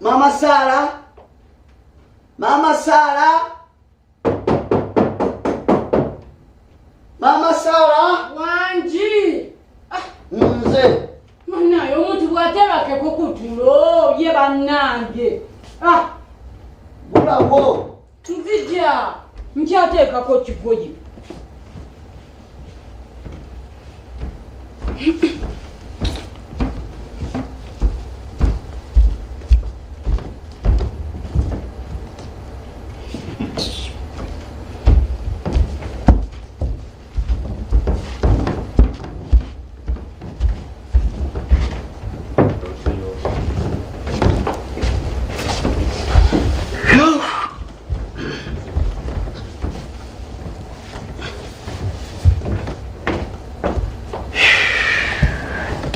Mama Sara. Mama Sara. Mama Sara. Wanji. Nze. Mwana yo muntu bwatera ke kukutulo ye bannange. Bravo. Nzija. Nkyateka ko kigoyi.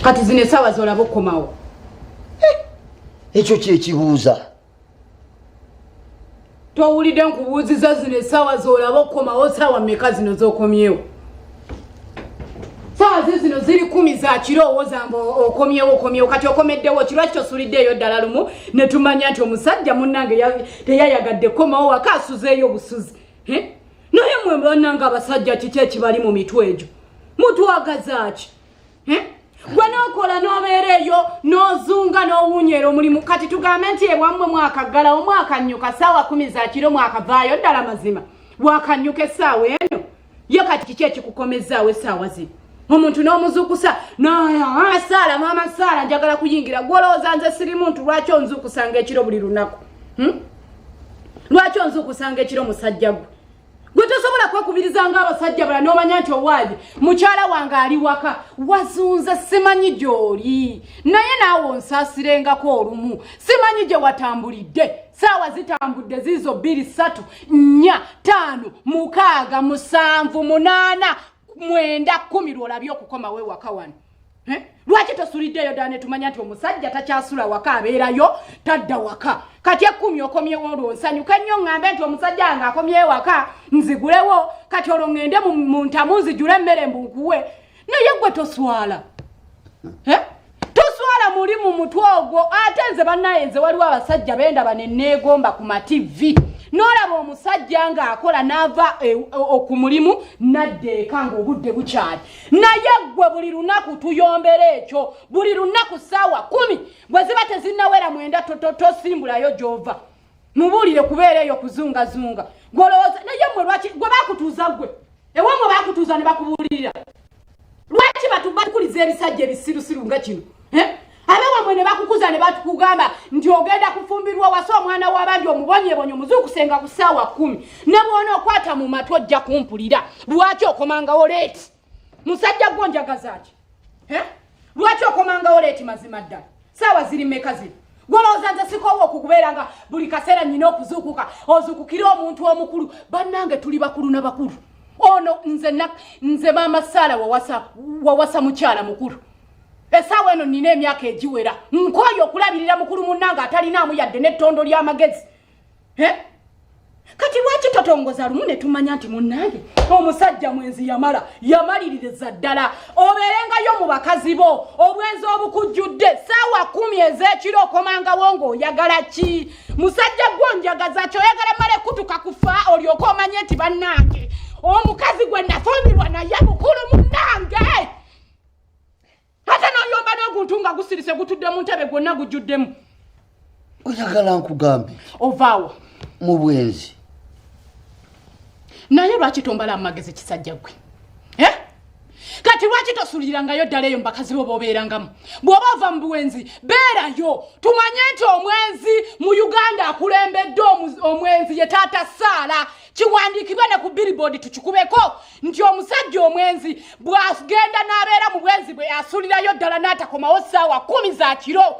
Kati zine sawa zolabo komawo. Ekyo kye kibuuza. Towulidde nkubuuziza zine sawa zolabo komawo sawa meka zino zokomyewo. Sawa zino ziri 10 za kirowooza mbo okomyewo kati okomeddewo kirwa kyo suliddeyo ddala lumu ne tumanya nti omusajja munnange teyayagadde komawo waka asuzeeyo busuzi. Naye mwe bannanga abasajja kiki ekibali mu mitwe egyo? Mutwagaza ki? Gwe nokola nobeereyo nozunga n'owunyera omulimu kati tugambe nti ebwammwe mwakaggala omwaka nnyuka ssaawa 10 za kiro mwakavaayo ddala mazima bwakanyuka essaawa eno ye kati kiki ekikukomezaawo essaawa zino omuntu n'omuzuukusa mama Sara njagala kuyingira gwolowooza nze siri muntu lwaki onzuukusanga ekiro buli lunaku lwaki onzuukusanga ekiro musajja gwe gwe tosobola kwekubiriza ng'abasajja bala n'omanya nti owaaje mukyala wange ali waka wazunza simanyi gy'oli naye naawe onsaasirengako olumu simanyi gye watambulidde saawa zitambudde ziizo 2 3 4 5 6 7 8 9 10 lwolabye okukomawo ewaka wano lwaki tosuliddeyo ddala ne tumanya nti omusajja takyasula waka abeerayo tadda waka kati 10 okomyewo olwo nsanyuka nnyo ŋŋambe nti omusajja wange akomyewo waka nzigulewo kati olwo ŋŋende mu ntamu nzijule emmere mbukuwe naye gwe toswala toswala muli mu mutwe ogwo ate nze bannaye nze waliwo abasajja bendaba ne neegomba ku mativi n'olaba omusajja ng'akola n'ava ku mulimu nadda eka ng'obudde bukyali naye gwe buli lunaku tuyombera ekyo buli lunaku ssaawa 10 bwe ziba tezinnawera 9 tosimbulayo gy'ova mubuulire kubeera eyo kuzungazunga gwolowooza naye mmwe lwaki gwe baakutuuza gwe ewamwe baakutuuza ne bakubuulirira lwaki batukuliza ebisajja ebisirusiru nga kino abewamwe ne bakukuza ne batukugamba nti ogenda kufumbirwa wasa omwana w'abandi omubonyebonye omuzuukusenga ku ssaawa 10 ne bw'ona okwata mu matu ojja kumpulira lwaki okomangawo leeti musajja gwo njagaza ki lwaki okomangawo leeti mazima ddala ssaawa ziri mmeka ziri gwolowooza nze sikoowa okukubeera nga buli kaseera nnyina okuzuukuka ozuukukira omuntu omukulu bannange tuli bakulu na bakulu ono nze Mama Sara wawasa mukyala mukulu essaawa eno nina emyaka egiwera nkooye okulabirira mukulu munnange atalinaamu yadde n'ettondo ly'amagezi kati lwaki totongoza lumu ne tumanya nti munnange omusajja mwenzi yamaliririza ddala obeerengayo mu bakazi bo obwenzi obukujjudde ssaawa 10 ez'ekiro okomangawo ng'oyagala ki musajja gwo njagaza kyoyagala male kutuka kufa olyoke omanye nti bannange omukazi gwe nafumbirwa naye mukulu munnange ate n'oyomba n'oguntu nga gusirise gutudde mu ntebe gwonna gujjuddemu oyagala nkugambe ovaawa mu bwenzi naye lwaki tombala amagezi kisajja gwe kati lwaki tosulirangayo ddala eyo mbakazi bo b'obeerangamu bw'oba ova mu bwenzi beerayo tumanye nti omwenzi mu Uganda akulembedde omwenzi ye taata Sara kiwandiikibwe ne ku billboard tukikubeko nti omusajja omwenzi bw'agenda n'abeera mu bwenzi bwe asulirayo ddala n'atakomawo ssaawa 10 za kiro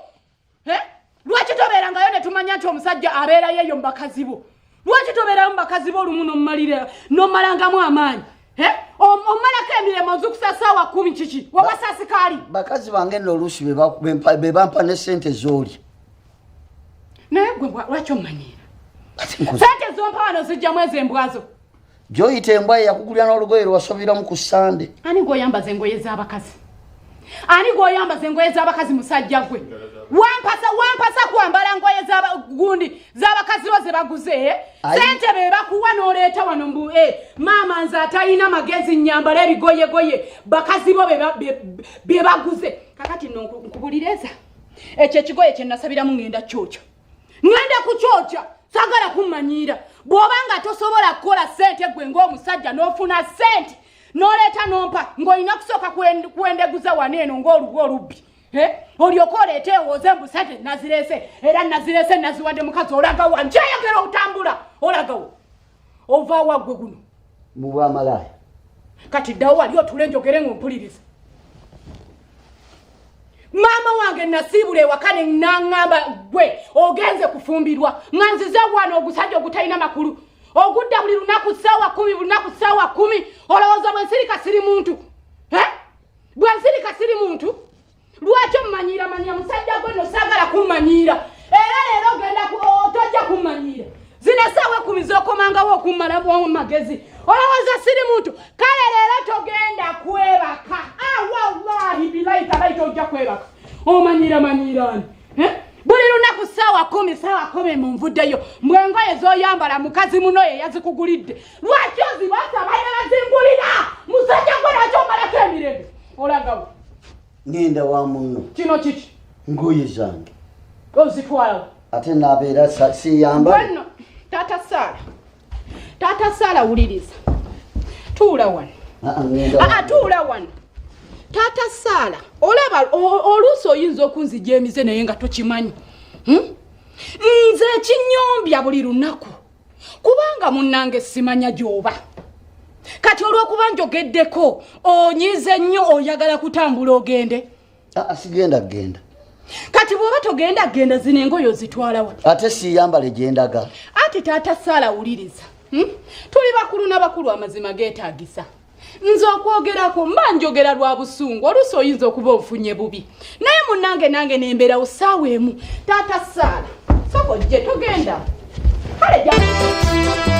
lwaki tobeerangayo ne tumanya nti omusajja abeerayo eyo mu bakazi bo lwaki tobeerayo mu bakazi bo olumu n'omalangamu amaanyi omalako emiremo ozukusa ssaawa 10 kiki wawasa sikaali bakazi bange nno oluusi be bampa ne ssente z'oli naye gwe lwaki omanyira sente zompa wano zijjamu ez'embwazo gy'oyita embwa yakugulira n'olugoye lwasobiramu ku Sande ani gw'oyambaza engoye z'abakazi musajja gwe wampasa kwambala ngoye z'abakazi bo ze baguze sente be bakuwa n'oleeta wano mbu maama nze atalina magezi nnyambala ebigoyegoye bakazi bo be baguze kakati nno nkubulireza ekyo ekigoye kye nasabiramu ngenda kyokya ngenda kukyokya sagala kummanyira bw'oba nga tosobola kukola sente gwe ng'omusajja n'ofuna sente n'oleeta n'ompa ng'olina kusooka kwendeguza wano eno ng'olugu olubbi olyoka oleeta ewooze mbu sente nazirese era nazirese naziwadde mukazi olagawa njayagera otambula olagawo ovaawa gwe guno mu bwamalaya kati ddawo wali otule njogere ng'ompuliriza maama wange nasiibula ewaka ne naŋŋamba gwe ogenze kufumbirwa nga nzize wano ogusajja ogutalina makulu ogudda buli lunaku ssaawa 10 buli lunaku ssaawa 10 olowooza bwe nsirika siri muntu bwe nsirika siri muntu lwaki omumanyira manya musajja gwe no saagala kummanyira era leero ogenda tojja kummanyira zino essaawa 10 z'okomangawo okummalamu magezi olowooza siri muntu kale leero togenda kwebaka wallahi bilayi talaita ojja kwebaka omanyiramanyiirani buli lunaku ssaawa 10 munvuddeyo mbwengoye z'oyambala mukazi muno ye yazikugulidde lwaki ozibasa baina bazingulira musajja gwe lwaki omalako emirembe olagawo ngenda wa munno kino kiki ngoye zange ozitwalawo ate nabeera siyamba no taata saala wuliriza tuula wano tuula wano taata saala olaba oluusi oyinza okunzijja emize naye nga tokimanyi nze ekinyombya buli lunaku kubanga munnange simanya gy'oba kati olw'okuba njogeddeko onyize nnyo oyagala kutambula ogende sigenda genda kati bw'oba togenda genda zino engoye ozitwalawa ate siyambale gyendaga ati taata saala wuliriza tuli bakulu n'abakulu amazima geetaagisa nze okwogerako mba njogera lwa busungu oluusi oyinza okuba ofunye bubi naye munnange nange nembeerawo ssaawa emu taata saala soko gye togenda kale